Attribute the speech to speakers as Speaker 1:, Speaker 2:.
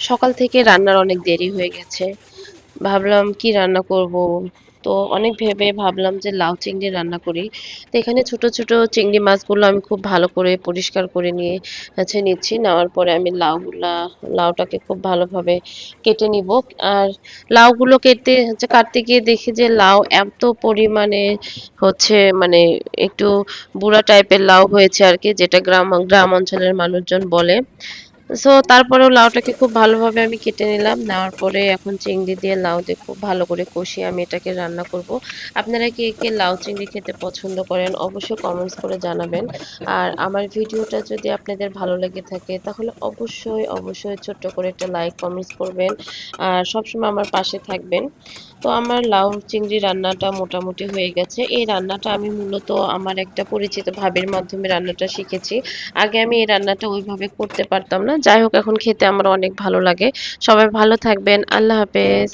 Speaker 1: সকাল থেকে রান্নার অনেক দেরি হয়ে গেছে। ভাবলাম কি রান্না করব। তো অনেক ভেবে ভাবলাম যে লাউ চিংড়ি রান্না করি। তো এখানে ছোট ছোট চিংড়ি মাছগুলো আমি খুব ভালো করে পরিষ্কার করে নিচ্ছি। নেওয়ার পরে আমি লাউটাকে খুব ভালোভাবে কেটে নিব। আর লাউগুলো কাটতে গিয়ে দেখি যে লাউ এত পরিমাণে মানে একটু বুড়া টাইপের লাউ হয়েছে আর কি, যেটা গ্রাম অঞ্চলের মানুষজন বলে। তারপরেও লাউটাকে খুব ভালোভাবে আমি কেটে নিলাম। নেওয়ার পরে এখন চিংড়ি দিয়ে লাউ দিয়ে খুব ভালো করে কষিয়ে আমি এটাকে রান্না করব। আপনারা কে কে লাউ চিংড়ি খেতে পছন্দ করেন অবশ্যই কমেন্টস করে জানাবেন। আর আমার ভিডিওটা যদি আপনাদের ভালো লেগে থাকে তাহলে অবশ্যই ছোট্ট করে একটা লাইক কমেন্টস করবেন। আর সবসময় আমার পাশে থাকবেন। তো আমার লাউ চিংড়ি রান্নাটা মোটামুটি হয়ে গেছে। এই রান্নাটা আমি মূলত আমার একটা পরিচিত ভাবির মাধ্যমে রান্নাটা শিখেছি। আগে আমি এই রান্নাটা ওইভাবে করতে পারতাম না। যাই হোক, এখন খেতে আমার অনেক ভালো লাগে। সবাই ভালো থাকবেন। আল্লাহ হাফেজ।